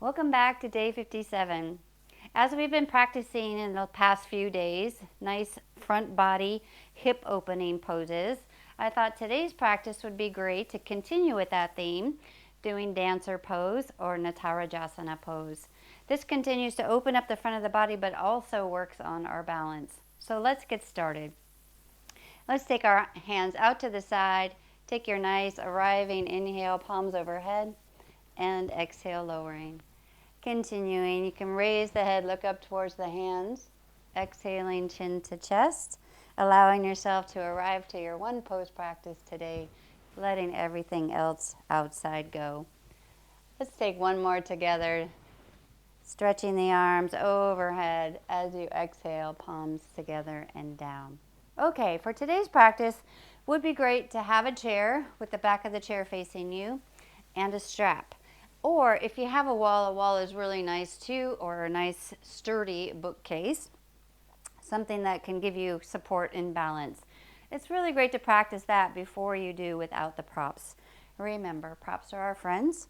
Welcome back to day 57. As we've been practicing in the past few days, nice front body, hip opening poses, I thought today's practice would be great to continue with that theme, doing dancer pose or Natarajasana pose. This continues to open up the front of the body but also works on our balance. So let's get started. Let's take our hands out to the side. Take your nice arriving inhale, palms overhead, and exhale, lowering. Continuing, you can raise the head, look up towards the hands, exhaling chin to chest, allowing yourself to arrive to your one pose practice today, letting everything else outside go. Let's take one more together, stretching the arms overhead as you exhale, palms together and down. Okay, for today's practice, would be great to have a chair with the back of the chair facing you and a strap. Or if you have a wall is really nice too, or a nice sturdy bookcase, something that can give you support and balance. It's really great to practice that before you do without the props. Remember, props are our friends.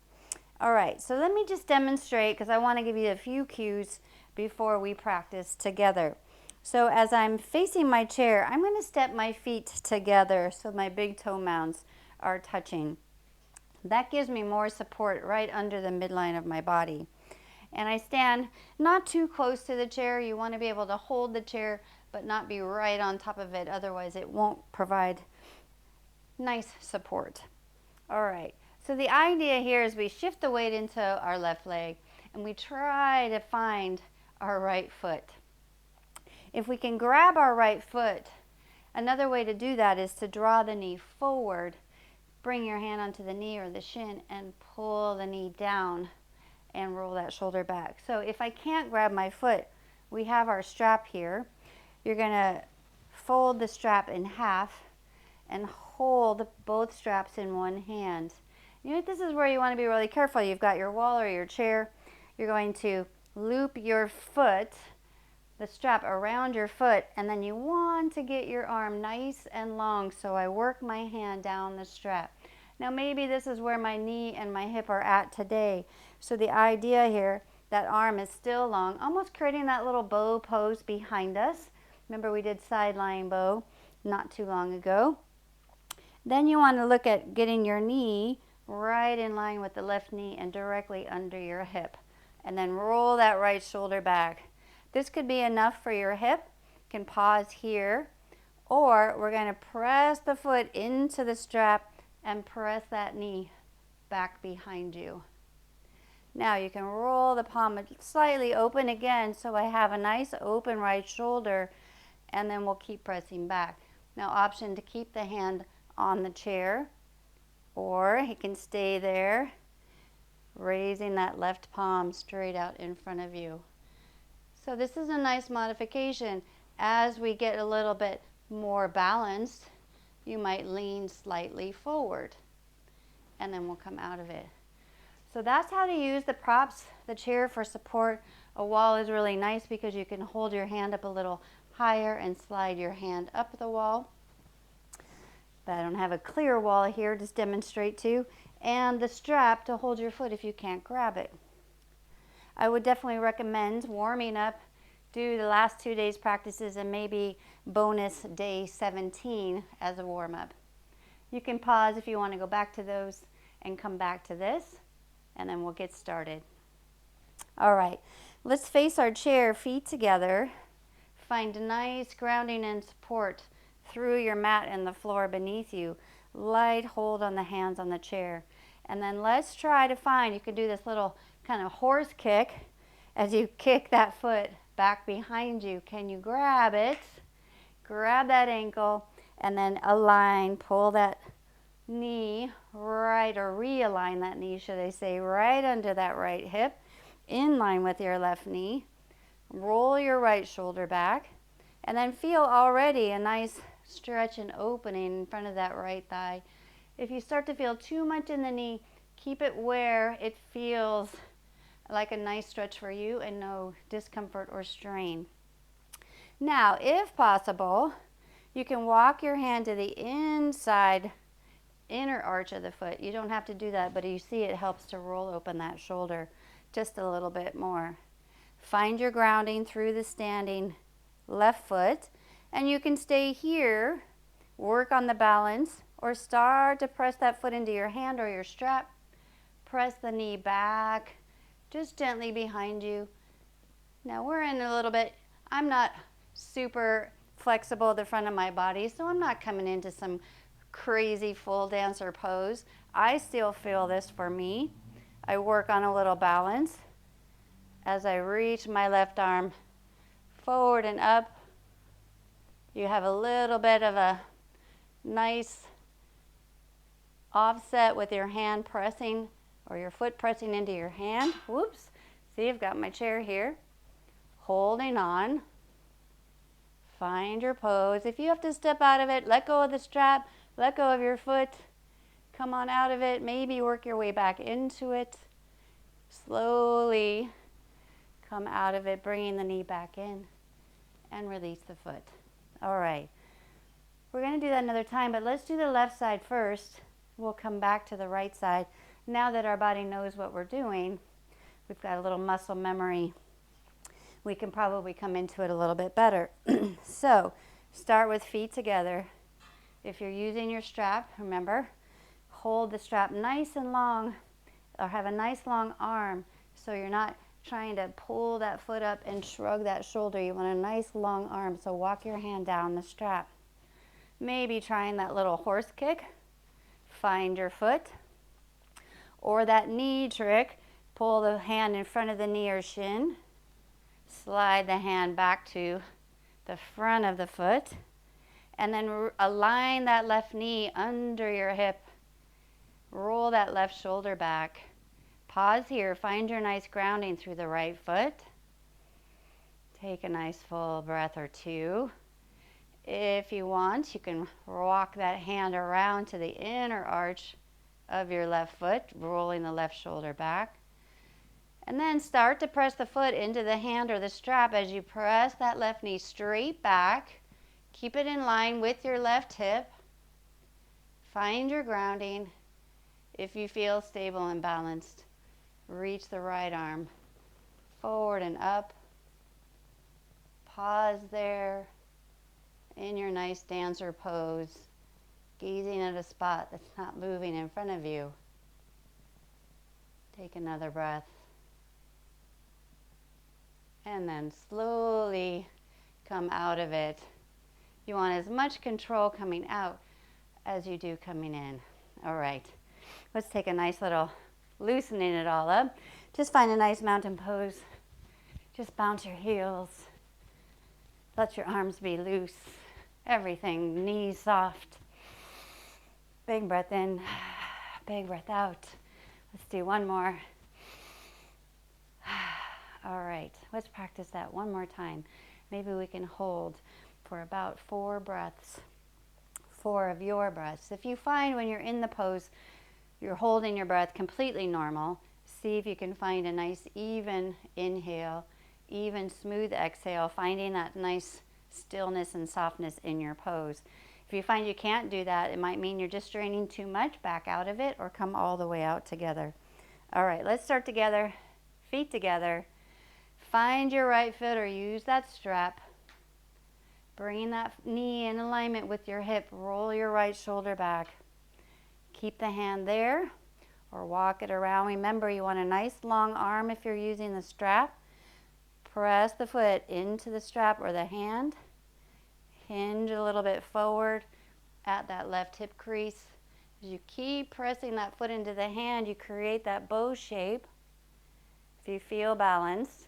All right, so let me just demonstrate because I want to give you a few cues before we practice together. So as I'm facing my chair, I'm going to step my feet together so my big toe mounds are touching. That gives me more support right under the midline of my body. And I stand not too close to the chair. You want to be able to hold the chair but not be right on top of it. Otherwise, it won't provide nice support. All right. So the idea here is we shift the weight into our left leg and we try to find our right foot. If we can grab our right foot, another way to do that is to draw the knee forward. Bring your hand onto the knee or the shin and pull the knee down and roll that shoulder back. So if I can't grab my foot, we have our strap here. You're going to fold the strap in half and hold both straps in one hand. You know, this is where you want to be really careful. You've got your wall or your chair. You're going to loop your foot, the strap around your foot, and then you want to get your arm nice and long. So I work my hand down the strap. Now maybe this is where my knee and my hip are at today. So the idea here, that arm is still long, almost creating that little bow pose behind us. Remember we did side lying bow not too long ago. Then you want to look at getting your knee right in line with the left knee and directly under your hip. And then roll that right shoulder back. This could be enough for your hip. You can pause here. Or we're going to press the foot into the strap and press that knee back behind you. Now you can roll the palm slightly open again so I have a nice open right shoulder, and then we'll keep pressing back. Now option to keep the hand on the chair, or he can stay there, raising that left palm straight out in front of you. So this is a nice modification. As we get a little bit more balanced, you might lean slightly forward, and then we'll come out of it. So that's how to use the props, the chair for support. A wall is really nice because you can hold your hand up a little higher and slide your hand up the wall. But I don't have a clear wall here, just demonstrate to. And the strap to hold your foot if you can't grab it. I would definitely recommend warming up, do the last 2 days practices and maybe bonus day 17 as a warm-up. You can pause if you want to go back to those and come back to this, and then we'll get started. All right, let's face our chair, feet together. Find a nice grounding and support through your mat and the floor beneath you. Light hold on the hands on the chair. And then let's try to find, you can do this little kind of horse kick as you kick that foot back behind you. Can you grab it? Grab that ankle and then align, pull that knee right, or realign that knee, should I say, right under that right hip, in line with your left knee. Roll your right shoulder back, and then feel already a nice stretch and opening in front of that right thigh. If you start to feel too much in the knee, keep it where it feels like a nice stretch for you and no discomfort or strain. Now, if possible, you can walk your hand to the inside inner arch of the foot. You don't have to do that, but you see it helps to roll open that shoulder. Just a little bit more. Find your grounding through the standing left foot, and you can stay here, work on the balance, or start to press that foot into your hand or your strap. Press the knee back, just gently behind you. Now we're in a little bit, I'm not super flexible at the front of my body, so I'm not coming into some crazy full dancer pose. I still feel this for me. I work on a little balance as I reach my left arm forward and up. You have a little bit of a nice offset with your hand pressing or your foot pressing into your hand. Whoops. See, I've got my chair here. Holding on. Find your pose. If you have to step out of it, let go of the strap, let go of your foot. Come on out of it. Maybe work your way back into it. Slowly come out of it, bringing the knee back in and release the foot. All right. We're going to do that another time, but let's do the left side first. We'll come back to the right side. Now that our body knows what we're doing, we've got a little muscle memory. We can probably come into it a little bit better. So start with feet together. If you're using your strap, remember, hold the strap nice and long, or have a nice long arm so you're not trying to pull that foot up and shrug that shoulder. You want a nice long arm, so walk your hand down the strap. Maybe trying that little horse kick. Find your foot. Or that knee trick, pull the hand in front of the knee or shin. Slide the hand back to the front of the foot. And then align that left knee under your hip. Roll that left shoulder back. Pause here. Find your nice grounding through the right foot. Take a nice full breath or two. If you want, you can walk that hand around to the inner arch of your left foot, rolling the left shoulder back. And then start to press the foot into the hand or the strap as you press that left knee straight back. Keep it in line with your left hip. Find your grounding. If you feel stable and balanced, reach the right arm forward and up. Pause there in your nice dancer pose, gazing at a spot that's not moving in front of you. Take another breath. And then slowly come out of it. You want as much control coming out as you do coming in. All right, let's take a nice little loosening it all up. Just find a nice mountain pose. Just bounce your heels. Let your arms be loose. Everything, knees soft. Big breath in, big breath out. Let's do one more. All right, let's practice that one more time. Maybe we can hold for about 4 breaths, 4 of your breaths. If you find when you're in the pose, you're holding your breath completely normal, see if you can find a nice even inhale, even smooth exhale, finding that nice stillness and softness in your pose. If you find you can't do that, it might mean you're just straining too much. Back out of it or come all the way out together. All right, let's start together, feet together. Find your right foot or use that strap. Bringing that knee in alignment with your hip. Roll your right shoulder back. Keep the hand there or walk it around. Remember, you want a nice long arm if you're using the strap. Press the foot into the strap or the hand. Hinge a little bit forward at that left hip crease. As you keep pressing that foot into the hand, you create that bow shape. If you feel balanced,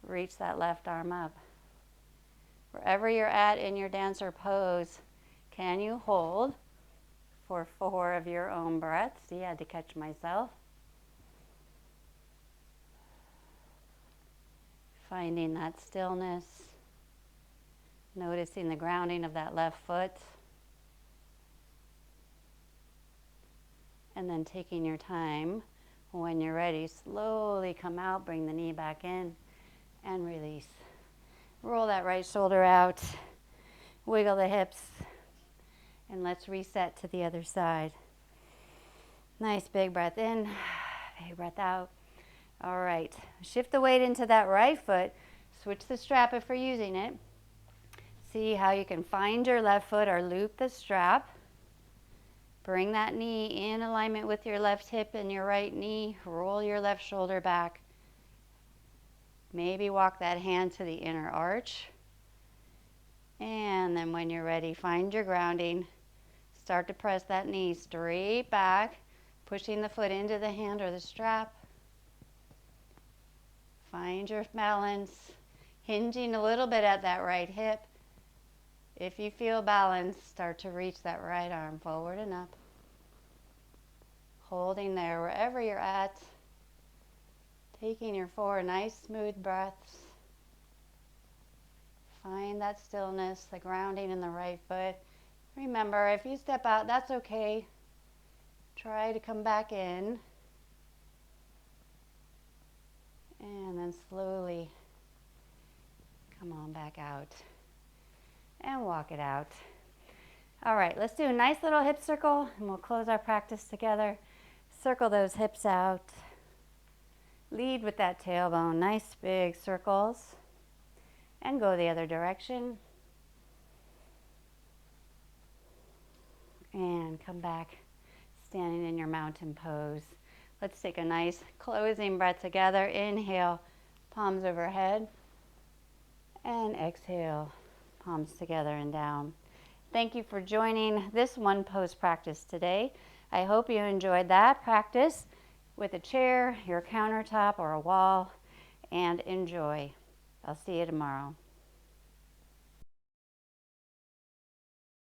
reach that left arm up. Wherever you're at in your dancer pose, can you hold for 4 of your own breaths? See, I had to catch myself. Finding that stillness, noticing the grounding of that left foot, and then taking your time. When you're ready, slowly come out, bring the knee back in, and release. Roll that right shoulder out, wiggle the hips, and let's reset to the other side. Nice big breath in, big breath out. All right, shift the weight into that right foot. Switch the strap if you're using it. See how you can find your left foot or loop the strap. Bring that knee in alignment with your left hip and your right knee. Roll your left shoulder back. Maybe walk that hand to the inner arch. And then when you're ready, find your grounding. Start to press that knee straight back, pushing the foot into the hand or the strap. Find your balance, hinging a little bit at that right hip. If you feel balanced, start to reach that right arm forward and up. Holding there wherever you're at. Taking your 4 nice smooth breaths. Find that stillness, the grounding in the right foot. Remember, if you step out, that's okay. Try to come back in. And then slowly come on back out. And walk it out. All right, let's do a nice little hip circle and we'll close our practice together. Circle those hips out. Lead with that tailbone, nice big circles. And go the other direction. And come back standing in your mountain pose. Let's take a nice closing breath together. Inhale, palms overhead. And exhale, palms together and down. Thank you for joining this one pose practice today. I hope you enjoyed that practice with a chair, your countertop, or a wall, and enjoy. I'll see you tomorrow.